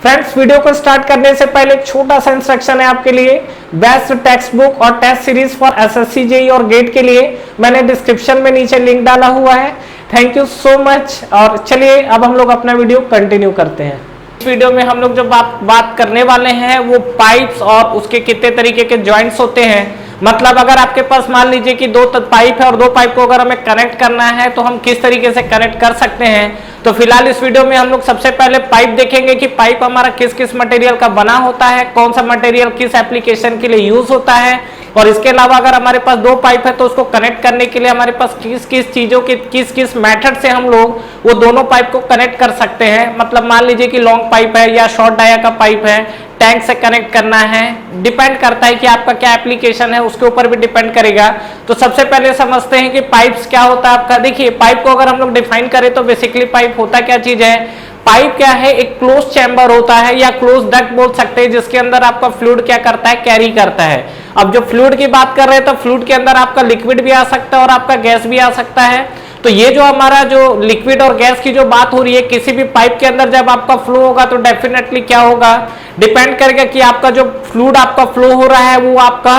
Friends, video को start करने से पहले एक छोटा सा इंस्ट्रक्शन है आपके लिए। बेस्ट टेक्स्ट बुक और test series for SSC JEE और गेट के लिए मैंने डिस्क्रिप्शन में नीचे लिंक डाला हुआ है। Thank you so much. और चलिए अब हम लोग अपना वीडियो कंटिन्यू करते हैं। इस वीडियो में हम लोग जो बात करने वाले हैं वो पाइप्स और उसके कितने तरीके के जॉइंट्स होते हैं। मतलब अगर आपके पास मान लीजिए कि दो पाइप है और दो पाइप को अगर हमें कनेक्ट करना है तो हम किस तरीके से कनेक्ट कर सकते हैं। तो फिलहाल इस वीडियो में हम लोग सबसे पहले पाइप देखेंगे कि पाइप हमारा किस किस मटेरियल का बना होता है, कौन सा मटेरियल किस एप्लीकेशन के लिए यूज होता है। और इसके अलावा अगर हमारे पास दो पाइप है तो उसको कनेक्ट करने के लिए हमारे पास किस किस चीजों के किस मेथड से हम लोग वो दोनों पाइप को कनेक्ट कर सकते हैं। मतलब मान लीजिए कि लॉन्ग पाइप है या शॉर्ट डाया का पाइप है, टैंक से कनेक्ट करना है, डिपेंड करता है कि आपका क्या एप्लीकेशन है, उसके ऊपर भी डिपेंड करेगा। तो सबसे पहले समझते हैं कि पाइप्स क्या होता है आपका। देखिए, पाइप को अगर हम लोग डिफाइन करें तो बेसिकली पाइप होता क्या चीज है। पाइप क्या है, एक क्लोज चैम्बर होता है या क्लोज डक्ट बोल सकते हैं, जिसके अंदर आपका फ्लूइड क्या करता है, कैरी करता है। अब जो फ्लूइड की बात कर रहे हैं तो फ्लूइड के अंदर आपका लिक्विड भी आ सकता है और आपका गैस भी आ सकता है। तो ये जो हमारा जो लिक्विड और गैस की जो बात हो रही है, किसी भी पाइप के अंदर जब आपका फ्लो होगा तो डेफिनेटली क्या होगा, डिपेंड करेगा कि आपका जो फ्लूइड आपका फ्लो हो रहा है वो आपका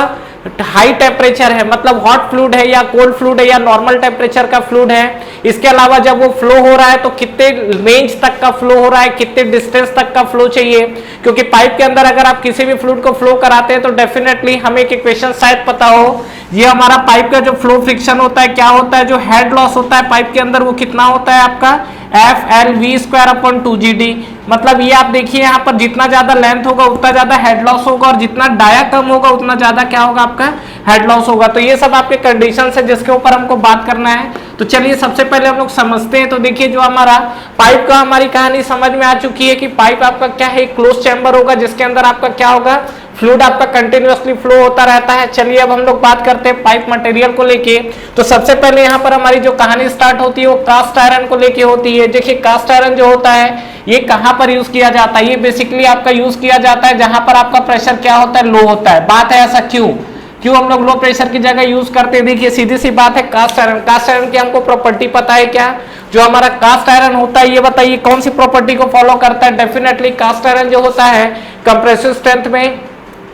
हाई टेम्परेचर है, मतलब हॉट फ्लूइड है या कोल्ड फ्लूइड है या नॉर्मल टेम्परेचर का फ्लूइड है। इसके अलावा जब वो फ्लो हो रहा है तो कितने रेंज तक का फ्लो हो रहा है, कितने डिस्टेंस तक का फ्लो चाहिए। क्योंकि पाइप के अंदर अगर आप किसी भी फ्लूइड को फ्लो कराते हैं तो डेफिनेटली हमें एक इक्वेशन शायद पता हो, ये हमारा पाइप का जो फ्लो फ्रिक्शन होता है क्या होता है, जो हेड लॉस होता है पाइप के अंदर वो कितना होता है आपका FL_V²/2GD। मतलब ये आप देखिए यहाँ पर जितना ज्यादा लेंथ होगा उतना ज्यादा हेड लॉस होगा और जितना डाया कम होगा उतना ज्यादा क्या होगा, आपका हेड लॉस होगा। तो ये सब आपके कंडीशन है जिसके ऊपर हमको बात करना है। तो चलिए सबसे पहले हम लोग समझते हैं। तो देखिए, जो हमारा पाइप का हमारी कहानी समझ में आ चुकी है कि पाइप आपका क्या है, क्लोज चैम्बर होगा जिसके अंदर आपका क्या होगा, फ्लूइड आपका कंटिन्यूअसली फ्लो होता रहता है। चलिए अब हम लोग बात करते हैं पाइप मटेरियल को लेके। तो सबसे पहले यहाँ पर हमारी जो कहानी स्टार्ट होती है वो कास्ट आयरन को लेके होती है। देखिए, कास्ट आयरन जो होता है ये कहाँ पर यूज किया जाता है, ये बेसिकली आपका यूज किया जाता है जहां पर आपका प्रेशर क्या होता है, लो होता है। बात है ऐसा क्यों हम लोग लो प्रेशर की जगह यूज करते हैं। देखिए सीधी सी बात है, कास्ट आयरन की हमको प्रॉपर्टी पता है क्या, जो हमारा कास्ट आयरन होता है ये बताइए कौन सी प्रॉपर्टी को फॉलो करता है। डेफिनेटली कास्ट आयरन जो होता है कंप्रेसिव स्ट्रेंथ में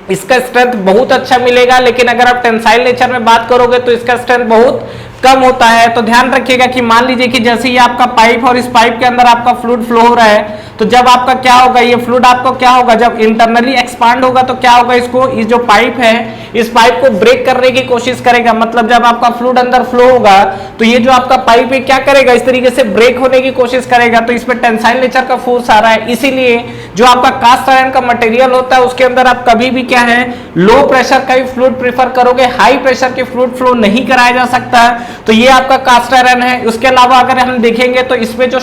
इसका स्ट्रेंथ बहुत अच्छा मिलेगा, लेकिन अगर आप टेंसाइल नेचर में बात करोगे तो इसका स्ट्रेंथ बहुत कम होता है। तो ध्यान रखिएगा कि मान लीजिए कि जैसे ही आपका पाइप और इस पाइप के अंदर आपका फ्लूइड फ्लो हो रहा है तो जब आपका क्या होगा, ये फ्लूइड आपको क्या होगा, जब इंटरनली एक्सपांड होगा तो क्या होगा, इसको इस जो पाइप है इस पाइप को ब्रेक करने की कोशिश करेगा। मतलब जब आपका फ्लूइड अंदर फ्लो होगा तो ये जो आपका पाइप है क्या करेगा, इस तरीके से ब्रेक होने की कोशिश करेगा। तो इसमें टेंसाइल नेचर का फोर्स आ रहा है। इसीलिए जो आपका कास्ट आयरन का मटेरियल होता है उसके अंदर आप कभी भी क्या है, लो प्रेशर का ही फ्लूइड प्रेफर करोगे, हाई प्रेशर के फ्लूइड फ्लो नहीं कराया जा सकता। तो ये आपका कास्ट आयरन है। उसके अलावा अगर हम देखेंगे तो इसमें जो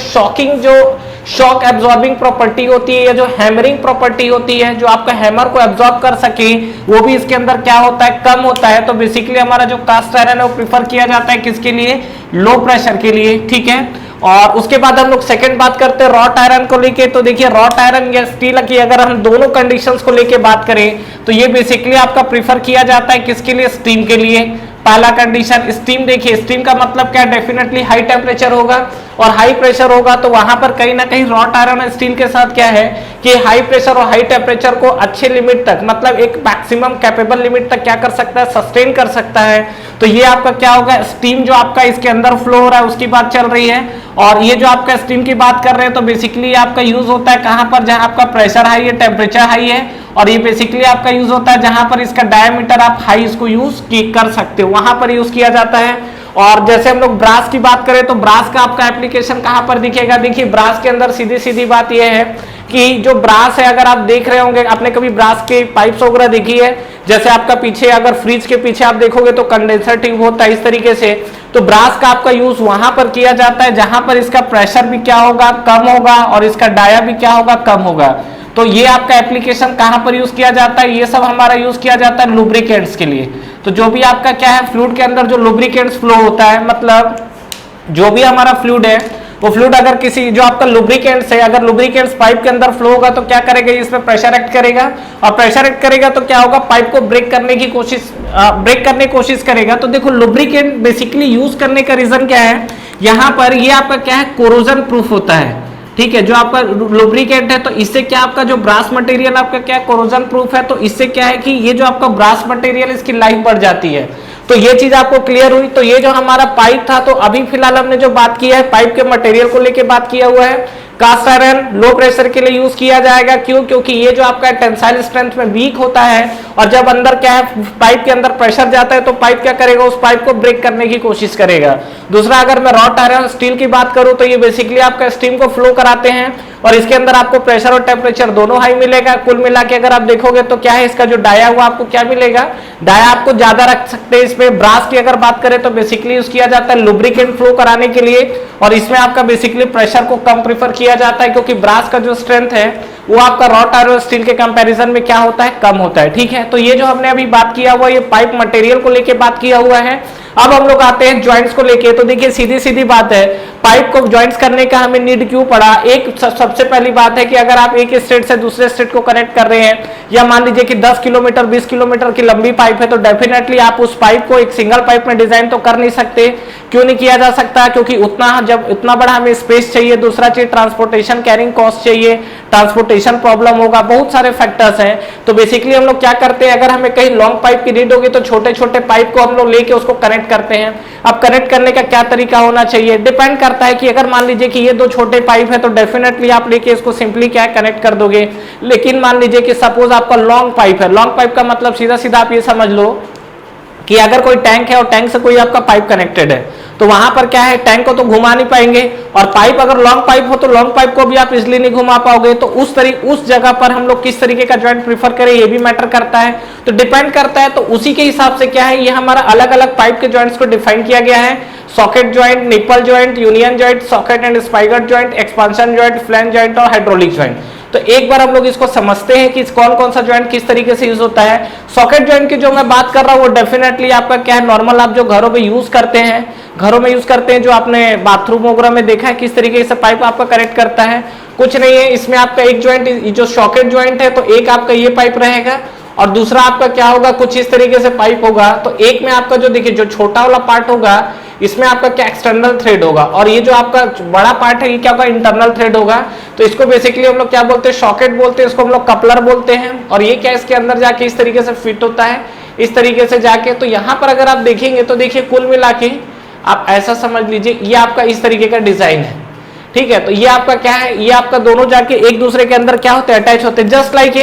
शॉक एब्जॉर्बिंग प्रॉपर्टी होती है या जो हैमरिंग प्रॉपर्टी होती है, जो आपका हैमर को एब्जॉर्ब कर सके, वो भी इसके अंदर क्या होता है, कम होता है। तो बेसिकली हमारा जो कास्ट आयरन है वो प्रेफर किया जाता है किसके लिए, लो प्रेशर के लिए। ठीक है, और उसके बाद हम लोग सेकंड बात करते हैं रॉट आयरन को लेके। तो देखिए, रॉट आयरन या स्टील की अगर हम दोनों कंडीशंस को लेके बात करें तो ये बेसिकली आपका प्रीफर किया जाता है किसके लिए, स्टीम के लिए। पहला कंडीशन स्टीम, देखिए स्टीम का मतलब क्या, डेफिनेटली हाई टेम्परेचर होगा और हाई प्रेशर होगा। तो वहां पर कहीं ना कहीं रॉट आयरन स्टील के साथ क्या है कि हाई प्रेशर और हाई टेम्परेचर को अच्छे लिमिट तक, मतलब एक मैक्सिमम कैपेबल लिमिट तक क्या कर सकता है, सस्टेन कर सकता है। तो ये आपका क्या होगा, स्टीम जो आपका इसके अंदर फ्लो हो रहा है उसकी बात चल रही है। और ये जो आपका स्टीम की बात कर रहे हैं तो बेसिकली आपका यूज होता है कहां पर, जहां आपका प्रेशर हाई है, टेम्परेचर हाई है। और ये बेसिकली आपका यूज होता है जहां पर इसका डायमीटर आप हाई इसको यूज कर सकते हो, वहां पर यूज किया जाता है। और जैसे हम लोग ब्रास की बात करें तो ब्रास का आपका एप्लीकेशन कहां पर दिखेगा। देखिए, ब्रास के अंदर सीधी सीधी बात यह है कि जो ब्रास है, अगर आप देख रहे होंगे, आपने कभी ब्रास के पाइप्स वगैरह देखी है, जैसे आपका पीछे अगर फ्रिज के पीछे आप देखोगे तो कंडेंसर ट्यूब होता है इस तरीके से। तो ब्रास का आपका यूज वहां पर किया जाता है जहां पर इसका प्रेशर भी क्या होगा, कम होगा और इसका डाया भी क्या होगा, कम होगा। तो ये आपका एप्लीकेशन कहां पर यूज किया जाता है, ये सब हमारा यूज किया जाता है लुब्रिकेंट्स के लिए। तो जो भी आपका क्या है, फ्लूइड के अंदर जो लुब्रिकेंट्स फ्लो होता है, मतलब जो भी हमारा फ्लूइड है वो फ्लूइड अगर किसी जो आपका लुब्रिकेंट्स है, अगर लुब्रिकेंट्स पाइप के अंदर फ्लो होगा तो क्या करेगा, इसमें प्रेशर एक्ट करेगा और प्रेशर एक्ट करेगा तो क्या होगा, पाइप को ब्रेक करने की कोशिश करेगा। तो देखो, लुब्रिकेंट बेसिकली यूज करने का रीजन क्या है, यहाँ पर ये आपका क्या है, कोरोजन प्रूफ होता है। ठीक है, जो आपका लुब्रिकेंट है तो इससे क्या आपका जो ब्रास मटेरियल आपका क्या कोरोजन प्रूफ है, तो इससे क्या है कि ये जो आपका ब्रास मटेरियल इसकी लाइफ बढ़ जाती है। तो ये चीज आपको क्लियर हुई। तो ये जो हमारा पाइप था, तो अभी फिलहाल हमने जो बात किया है पाइप के मटेरियल को लेके बात किया हुआ है। कास्ट आयरन लो प्रेशर के लिए यूज किया जाएगा, क्यों? क्योंकि ये जो आपका टेंसाइल स्ट्रेंथ में वीक होता है, और जब अंदर क्या है पाइप के अंदर प्रेशर जाता है तो पाइप क्या करेगा, उस पाइप को ब्रेक करने की कोशिश करेगा। दूसरा, अगर मैं रॉट आयरन स्टील की बात करूं तो ये बेसिकली आपका स्टीम को फ्लो कराते हैं, और इसके अंदर आपको प्रेशर और टेम्परेचर दोनों हाई मिलेगा। कुल मिला के अगर आप देखोगे तो क्या है, इसका जो डाया हुआ आपको क्या मिलेगा, डाया आपको ज्यादा रख सकते हैं। इसमें ब्रास की अगर बात करें तो बेसिकली यूज किया जाता है लुब्रिकेंट फ्लो कराने के लिए, और इसमें आपका बेसिकली प्रेशर को कम प्रीफर किया जाता है, क्योंकि ब्रास का जो स्ट्रेंथ है वो आपका रॉट आयरन स्टील के कंपैरिजन में क्या होता है, कम होता है। ठीक है, तो ये जो हमने अभी बात किया हुआ, ये पाइप मटेरियल को लेके बात किया हुआ है। अब हम लोग आते हैं ज्वाइंट्स को लेके। तो देखिए सीधी सीधी बात है, पाइप को ज्वाइंट्स करने का हमें नीड क्यों पड़ा? एक सबसे पहली बात है कि अगर आप एक स्टेट से दूसरे स्टेट को कनेक्ट कर रहे हैं, या मान लीजिए कि 10 किलोमीटर 20 किलोमीटर की लंबी पाइप है, तो डेफिनेटली आप उस पाइप को एक सिंगल पाइप में डिजाइन तो कर नहीं सकते। क्यों नहीं किया जा सकता? क्योंकि उतना बड़ा हमें स्पेस चाहिए, दूसरा चीज ट्रांसपोर्टेशन कैरिंग कॉस्ट चाहिए, ट्रांसपोर्टेशन प्रॉब्लम होगा, बहुत सारे फैक्टर्स हैं। तो बेसिकली हम लोग क्या करते हैं, अगर हमें कहीं लॉन्ग पाइप की नीड होगी तो छोटे छोटे पाइप को हम लोग लेके उसको कनेक्ट करते हैं। अब कनेक्ट करने का क्या तरीका होना चाहिए, डिपेंड करता है कि अगर मान लीजिए कि ये दो छोटे पाइप है तो डेफिनेटली आप लेके इसको सिंपली क्या कनेक्ट कर दोगे। लेकिन मान लीजिए कि सपोज आपका लॉन्ग पाइप है, लॉन्ग पाइप का मतलब सीधा सीधा आप ये समझ लो कि अगर कोई टैंक है और टैंक से कोई आपका पाइप कनेक्टेड है, तो वहां पर क्या है, टैंक को तो घुमा नहीं पाएंगे, और पाइप अगर लॉन्ग पाइप हो तो लॉन्ग पाइप को भी आप इजिली नहीं घुमा पाओगे। तो उस जगह पर हम लोग किस तरीके का ज्वाइंट प्रीफर करें, ये भी मैटर करता है। तो डिपेंड करता है, तो उसी के हिसाब से क्या है, ये हमारा अलग अलग पाइप के ज्वाइंट्स को डिफाइन किया गया है। Socket joint, nipple joint, union joint, socket and spigot joint, expansion joint, flange joint और हाइड्रोलिक ज्वाइंट। तो एक बार हम लोग इसको समझते हैं कि कौन कौन सा ज्वाइंट किस तरीके से यूज होता है। सॉकेट ज्वाइंट की जो मैं बात कर रहा हूँ वो डेफिनेटली आपका क्या है, नॉर्मल आप जो घरों में यूज करते हैं, जो आपने बाथरूम वगैरह में देखा है किस तरीके से पाइप आपका कनेक्ट करता है। कुछ नहीं है, इसमें आपका एक ज्वाइंट जो सॉकेट ज्वाइंट है, तो एक आपका ये पाइप रहेगा और दूसरा आपका क्या होगा, कुछ इस तरीके से पाइप होगा। तो एक में आपका जो देखिए जो छोटा वाला पार्ट होगा, इसमें आपका क्या एक्सटर्नल थ्रेड होगा, और ये जो आपका बड़ा पार्ट है ये क्या होगा, इंटरनल थ्रेड होगा। तो इसको बेसिकली हम लोग क्या बोलते हैं, सॉकेट बोलते हैं, इसको हम लोग कपलर बोलते हैं। और ये क्या इसके अंदर जाके इस तरीके से फिट होता है, इस तरीके से जाके। तो यहाँ पर अगर आप देखेंगे तो देखिए कुल मिला के आप ऐसा समझ लीजिए, ये आपका इस तरीके का डिजाइन है। ठीक है, तो ये आपका क्या है, ये आपका दोनों जाके एक दूसरे के अंदर क्या होते हैं, अटैच होते हैं। जस्ट लाइक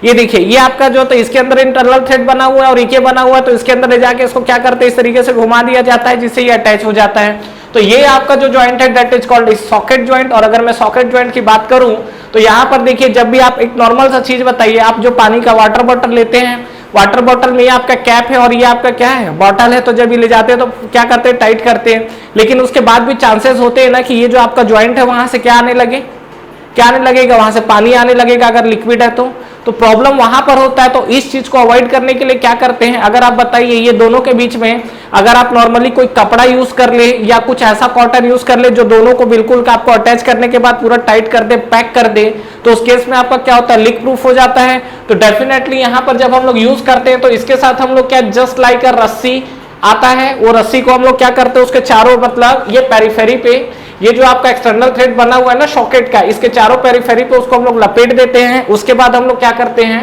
ये देखिए, ये आपका जो तो इसके अंदर इंटरनल थ्रेड बना हुआ है और ये बना हुआ है, तो इसके अंदर ले जाके इसको क्या करते हैं, इस तरीके से घुमा दिया जाता है जिससे ये अटैच हो जाता है। तो ये आपका जो ज्वाइंट है that is called socket joint. और अगर मैं सॉकेट ज्वाइंट की बात करूं तो यहाँ पर देखिए, जब भी आप एक नॉर्मल सा चीज बताइए, आप जो पानी का वाटर बॉटल लेते हैं, वाटर बॉटल में ये आपका कैप है और ये आपका क्या है, बॉटल है। तो जब ये ले जाते हैं तो क्या करते हैं, टाइट करते हैं। लेकिन उसके बाद भी चांसेस होते हैं ना कि ये जो आपका ज्वाइंट है वहां से क्या आने लगे, क्या आने लगेगा, वहां से पानी आने लगेगा अगर लिक्विड है तो प्रॉब्लम वहां पर होता है। तो इस चीज को अवॉइड करने के लिए क्या करते हैं, अगर आप बताइए ये दोनों के बीच में अगर आप नॉर्मली कोई कपड़ा यूज कर ले या कुछ ऐसा कॉटन यूज कर ले जो दोनों को बिल्कुल आपको अटैच करने के बाद पूरा टाइट कर दे, पैक कर दे, तो उस केस में आपका क्या होता है, लीक प्रूफ हो जाता है। तो डेफिनेटली यहाँ पर जब हम लोग यूज करते हैं तो इसके साथ हम लोग क्या, जस्ट लाइक अ रस्सी आता है, वो रस्सी को हम लोग क्या करते हैं, उसके चारों मतलब ये पेरिफेरी पे ये जो आपका एक्सटर्नल थ्रेड बना हुआ है ना सॉकेट का, इसके चारों पेरिफेरी पे उसको हम लोग लपेट देते हैं। उसके बाद हम लोग क्या करते हैं,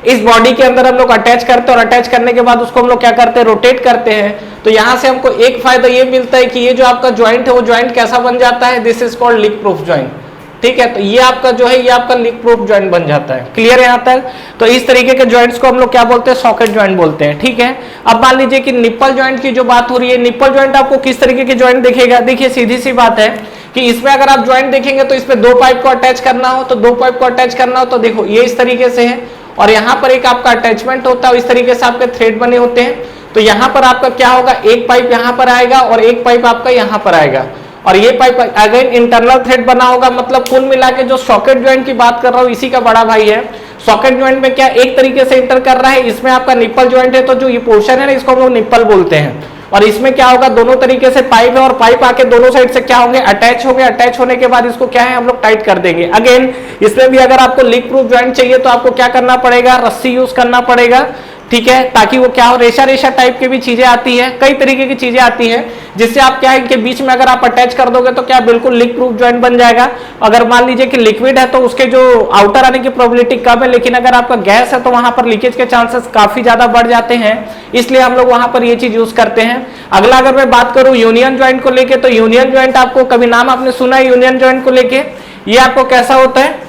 इस बॉडी के अंदर हम लोग अटैच करते हैं और अटैच करने के बाद उसको हम लोग क्या करते हैं, रोटेट करते हैं। तो यहां से हमको एक फायदा ये मिलता है कि ये जो आपका ज्वाइंट है वो ज्वाइंट कैसा बन जाता है, this is called leak proof joint. ठीक है, तो ये आपका जो है ये आपका लीक प्रूफ ज्वाइंट बन जाता है। क्लियर है यहाँ तक? तो इस तरीके के ज्वाइंट्स को हम लोग क्या बोलते हैं, सॉकेट ज्वाइंट बोलते हैं। ठीक है, अब मान लीजिए कि निप्पल ज्वाइंट की जो बात हो रही है, निप्पल ज्वाइंट आपको किस तरीके के ज्वाइंट दिखेगा, देखिए सीधी सी बात है कि इसमें अगर आप ज्वाइंट देखेंगे तो इसमें दो पाइप को अटैच करना हो, तो दो पाइप को अटैच करना हो तो देखो ये इस तरीके से है, और यहाँ पर एक आपका अटैचमेंट होता है, इस तरीके से आपके थ्रेड बने होते हैं। तो यहाँ पर आपका क्या होगा, एक पाइप यहाँ पर आएगा और एक पाइप आपका यहाँ पर आएगा, और ये पाइप अगेन इंटरनल थ्रेड बना होगा। मतलब कुल मिला के जो सॉकेट ज्वाइंट की बात कर रहा हूँ इसी का बड़ा भाई है। सॉकेट ज्वाइंट में क्या एक तरीके से इंटर कर रहा है, इसमें आपका निप्पल ज्वाइंट है, तो जो ये पोर्शन है ना इसको हम लोग निप्पल बोलते हैं। और इसमें क्या होगा, दोनों तरीके से पाइप है और पाइप आके दोनों साइड से क्या होंगे, अटैच होंगे। अटैच होने के बाद इसको क्या है, हम लोग टाइट कर देंगे। अगेन इसमें भी अगर आपको लीक प्रूफ ज्वाइंट चाहिए तो आपको क्या करना पड़ेगा, रस्सी यूज करना पड़ेगा। ठीक है, ताकि वो क्या हो, रेशा रेशा टाइप की भी चीजें आती है, कई तरीके की चीजें आती है, जिससे आप क्या है इनके बीच में अगर आप अटैच कर दोगे तो क्या बिल्कुल लीक प्रूफ जॉइंट बन जाएगा। अगर मान लीजिए कि लिक्विड है तो उसके जो आउटर आने की प्रोबेबिलिटी कम है, लेकिन अगर आपका गैस है तो वहां पर लीकेज के चांसेस काफी ज्यादा बढ़ जाते हैं, इसलिए हम लोग वहां पर ये चीज यूज करते हैं। अगला अगर मैं बात करूं यूनियन जॉइंट को लेके, तो यूनियन जॉइंट आपको कभी नाम आपने सुना है यूनियन जॉइंट को लेके? ये आपको कैसा होता है,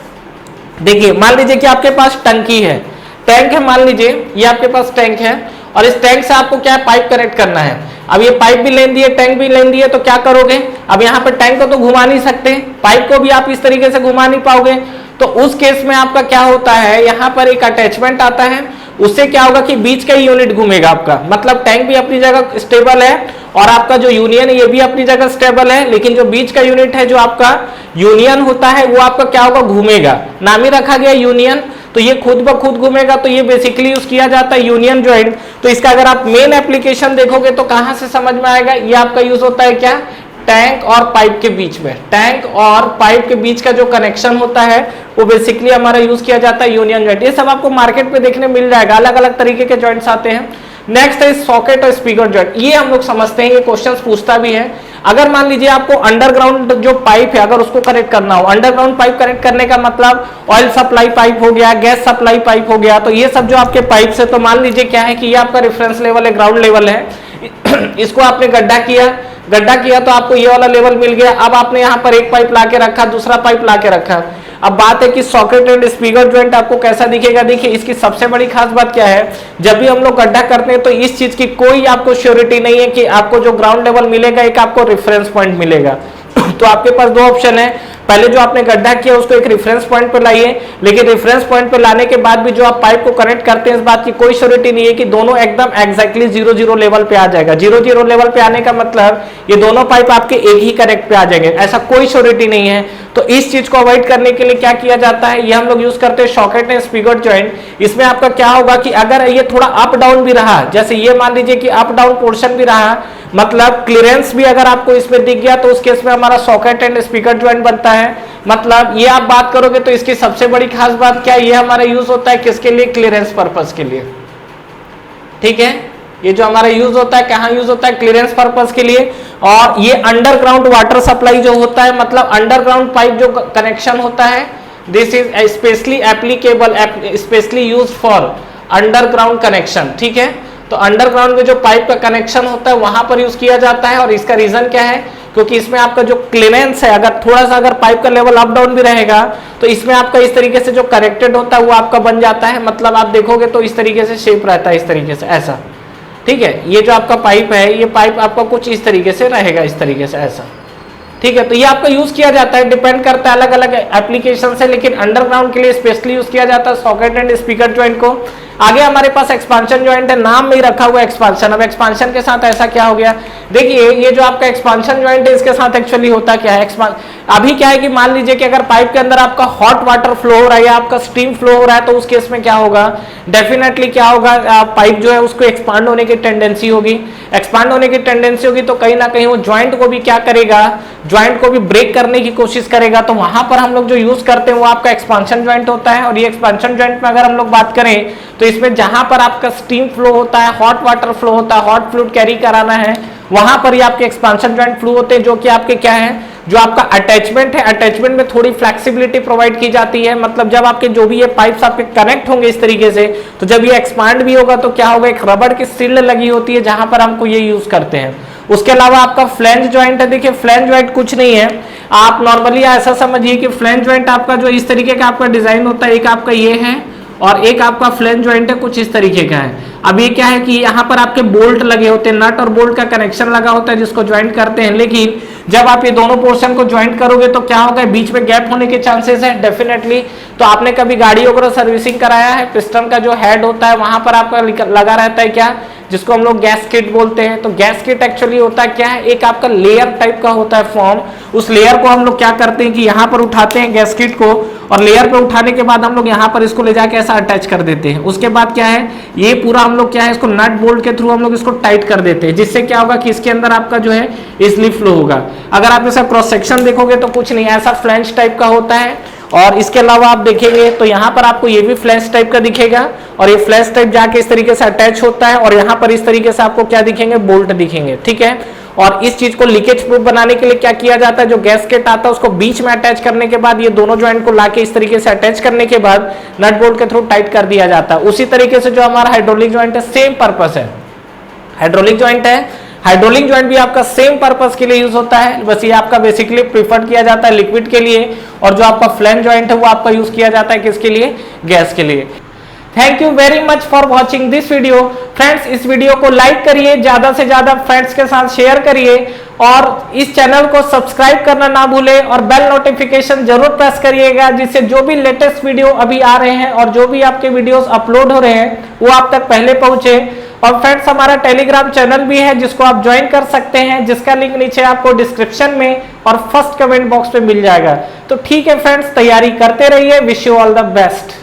देखिए मान लीजिए कि आपके पास टंकी है, टैंक है, मान लीजिए ये आपके पास टैंक है और इस टैंक से आपको क्या है पाइप कनेक्ट करना है। अब ये पाइप भी लेंदी है, टैंक भी लेंदी है, तो क्या करोगे, अब यहाँ पर टैंक को तो घुमा नहीं सकते, पाइप को भी आप इस तरीके से घुमा नहीं पाओगे, तो उस केस में आपका क्या होता है, यहाँ पर एक अटैचमेंट आता है, उससे क्या होगा कि बीच का यूनिट घूमेगा आपका, मतलब टैंक भी अपनी जगह स्टेबल है और आपका जो यूनियन है ये भी अपनी जगह स्टेबल है, लेकिन जो बीच का यूनिट है जो आपका यूनियन होता है वो आपका क्या होगा, घूमेगा। नाम ही रखा गया यूनियन, तो ये खुद ब खुद घूमेगा, तो ये बेसिकली यूज किया जाता है यूनियन जॉइंट। तो इसका अगर आप मेन एप्लीकेशन देखोगे तो कहां से समझ में आएगा, ये आपका यूज होता है क्या, टैंक और पाइप के बीच में, टैंक और पाइप के बीच का जो कनेक्शन होता है वो बेसिकली हमारा यूज किया जाता है यूनियन जॉइंट। ये सब आपको मार्केट पे देखने मिल जाएगा, अलग अलग तरीके के जॉइंट्स आते हैं। नेक्स्ट है सॉकेट और स्पीकर जॉइंट, ये हम लोग समझते हैं, ये क्वेश्चंस पूछता भी है। अगर मान लीजिए आपको अंडरग्राउंड जो पाइप है अगर उसको कनेक्ट करना हो, अंडरग्राउंड पाइप कनेक्ट करने का मतलब ऑयल सप्लाई पाइप हो गया, गैस सप्लाई पाइप हो गया, तो ये सब जो आपके पाइप से, तो मान लीजिए क्या है कि ये आपका रेफरेंस लेवल है, ग्राउंड लेवल है, इसको आपने गड्ढा किया तो आपको ये वाला लेवल मिल गया। अब आपने यहाँ पर एक पाइप लाके रखा, दूसरा पाइप लाके रखा। अब बात है कि सॉकेट एंड स्पीकर जॉइंट आपको कैसा दिखेगा। देखिए इसकी सबसे बड़ी खास बात क्या है, जब भी हम लोग गड्ढा करते हैं तो इस चीज की कोई आपको श्योरिटी नहीं है कि आपको जो ग्राउंड लेवल मिलेगा एक आपको रेफरेंस पॉइंट मिलेगा। तो आपके पास दो ऑप्शन है, पहले जो आपने गड्ढा किया उसको एक रेफरेंस पॉइंट पर लाइए, लेकिन रेफरेंस पॉइंट पर लाने के बाद भी जो आप पाइप को कनेक्ट करते हैं इस बात की कोई श्योरिटी नहीं है कि दोनों एकदम एग्जैक्टली 0-0 लेवल पे आ जाएगा। 0-0 लेवल पे आने का मतलब ये दोनों पाइप आपके एक ही कनेक्ट पे आ जाएंगे, ऐसा कोई श्योरिटी नहीं है। तो इस चीज को अवॉइड करने के लिए क्या किया जाता है, ये हम लोग यूज करते हैं सॉकेट एंड स्पीकर जॉइंट। इसमें आपका क्या होगा कि अगर ये थोड़ा अप डाउन भी रहा, जैसे ये मान लीजिए कि अप डाउन पोर्शन भी रहा, मतलब क्लियरेंस भी अगर आपको इसमें दिख गया, तो उस केस में हमारा सॉकेट एंड स्पीकर जॉइंट बनता है। मतलब ये आप बात करोगे तो इसकी सबसे बड़ी खास बात क्या है, ये हमारा यूज होता है किसके लिए, क्लियरेंस पर्पस के लिए। ठीक है, ये जो हमारा यूज होता है कहाँ यूज होता है, क्लियरेंस पर्पस के लिए। और ये अंडरग्राउंड वाटर सप्लाई जो होता है, मतलब अंडरग्राउंड पाइप जो कनेक्शन होता है, this is specially applicable, specially use for underground connection. ठीक है, तो अंडरग्राउंड में जो पाइप का कनेक्शन होता है वहां पर यूज किया जाता है। और इसका रीजन क्या है, क्योंकि इसमें आपका जो क्लियरेंस है, अगर थोड़ा सा अगर पाइप का लेवल अप डाउन भी रहेगा तो इसमें आपका इस तरीके से जो करेक्टेड होता है वो आपका बन जाता है। मतलब आप देखोगे तो इस तरीके से शेप रहता है, इस तरीके से ऐसा। ठीक है, ये जो आपका पाइप है, ये पाइप आपका कुछ इस तरीके से रहेगा, इस तरीके से ऐसा। ठीक है, तो ये आपका यूज किया जाता है, डिपेंड करता है अलग अलग एप्लीकेशन से, लेकिन अंडरग्राउंड के लिए स्पेशली यूज किया जाता है सॉकेट एंड स्पीकर जॉइंट को। आगे हमारे पास एक्सपांशन जॉइंट है, नाम में ही रखा हुआ एक्सपांशन। अब एक्सपांशन के साथ ऐसा क्या हो गया, देखिए ये जो आपका एक्सपांशन जॉइंट है इसके साथ एक्चुअली होता क्या है, अभी क्या है कि मान लीजिए कि अगर पाइप के अंदर आपका हॉट वाटर फ्लो हो रहा है या आपका स्टीम फ्लो हो रहा है, तो उस केस में क्या होगा, डेफिनेटली क्या होगा, पाइप जो है उसको एक्सपांड होने की टेंडेंसी होगी। एक्सपांड होने की टेंडेंसी होगी तो कहीं ना कहीं वो ज्वाइंट को भी क्या करेगा, ज्वाइंट को भी ब्रेक करने की कोशिश करेगा। तो वहां पर हम लोग जो यूज करते हैं वो आपका एक्सपांशन ज्वाइंट होता है। और ये एक्सपांशन ज्वाइंट में अगर हम लोग बात करें तो इसमें जहां पर आपका स्टीम फ्लो होता है, हॉट वाटर फ्लो होता है, हॉट फ्लूइड कैरी कराना है, वहां पर ही आपके एक्सपांशन ज्वाइंट फ्लो होते हैं, जो कि आपके क्या है, जो आपका अटैचमेंट है, अटैचमेंट में थोड़ी फ्लेक्सिबिलिटी प्रोवाइड की जाती है। मतलब जब आपके जो भी ये पाइप्स आपके कनेक्ट होंगे इस तरीके से, तो जब ये एक्सपांड भी होगा तो क्या होगा, एक रबड़ की सील लगी होती है जहां पर हमको ये यूज करते हैं। उसके अलावा आपका फ्लैंज ज्वाइंट है, देखिए फ्लैंज ज्वाइंट कुछ नहीं है, आप नॉर्मली ऐसा समझिए कि फ्लैंज ज्वाइंट आपका जो इस तरीके का आपका डिजाइन होता है, एक आपका ये है और एक आपका फ्लैंज ज्वाइंट है कुछ इस तरीके का है। अब ये क्या है कि यहाँ पर आपके बोल्ट लगे होते हैं, नट और बोल्ट का कनेक्शन लगा होता है जिसको ज्वाइंट करते हैं। लेकिन जब आप ये दोनों पोर्शन को ज्वाइंट करोगे तो क्या होगा, बीच में गैप होने के चांसेस है डेफिनेटली। तो आपने कभी गाड़ी वगैरह सर्विसिंग कराया है, पिस्टन का जो हेड होता है वहां पर आपका लगा रहता है क्या, जिसको हम लोग गैस किट बोलते हैं। तो गैस किट एक्चुअली होता है क्या है, एक आपका लेयर टाइप का होता है फॉर्म। उस लेयर को हम लोग क्या करते हैं कि यहाँ पर उठाते हैं गैस किट को, और लेयर पे उठाने के बाद हम लोग यहाँ पर इसको ले जाके ऐसा अटैच कर देते हैं। उसके बाद क्या है, ये पूरा हम लोग क्या है, इसको नट बोल्ट के थ्रू हम लोग इसको टाइट कर देते हैं, जिससे क्या होगा कि इसके अंदर आपका जो है इजिली फ्लो होगा। अगर आप इसका क्रॉस सेक्शन देखोगे तो कुछ नहीं, ऐसा फ्लैंज टाइप का होता है। और इसके अलावा आप देखेंगे तो यहाँ पर आपको ये भी फ्लैश टाइप का दिखेगा और ये फ्लैश टाइप जाके इस तरीके से अटैच होता है और यहाँ पर इस तरीके से आपको क्या दिखेंगे, बोल्ट दिखेंगे, ठीक है। और इस चीज को लीकेज प्रूफ बनाने के लिए क्या किया जाता है, जो गैसकेट आता है उसको बीच में अटैच करने के बाद ये दोनों जॉइंट को लाके इस तरीके से अटैच करने के बाद नट बोल्ट के थ्रू टाइट कर दिया जाता है। उसी तरीके से जो हमारा हाइड्रोलिक जॉइंट है, सेम पर्पस है, हाइड्रोलिक जॉइंट है, हाइड्रोलिक जॉइंट भी आपका सेम पर्पस के लिए यूज होता है, बस ये आपका बेसिकली प्रीफर्ड किया जाता है लिक्विड के लिए, और जो आपका फ्लैंज जॉइंट है वो आपका यूज किया जाता है किसके लिए, गैस के लिए। Thank you very much for watching this video. Friends, इस वीडियो को लाइक करिए, ज्यादा से ज्यादा फ्रेंड्स के साथ शेयर करिए और इस चैनल को सब्सक्राइब करना ना भूलें और बेल नोटिफिकेशन जरूर प्रेस करिएगा, जिससे जो भी लेटेस्ट वीडियो अभी आ रहे हैं और जो भी आपके वीडियोस अपलोड हो रहे हैं वो आप तक पहले पहुंचे। और फ्रेंड्स, हमारा टेलीग्राम चैनल भी है जिसको आप ज्वाइन कर सकते हैं, जिसका लिंक नीचे आपको डिस्क्रिप्शन में और फर्स्ट कमेंट बॉक्स में मिल जाएगा। तो ठीक है फ्रेंड्स, तैयारी करते रहिए। Wish you all the best.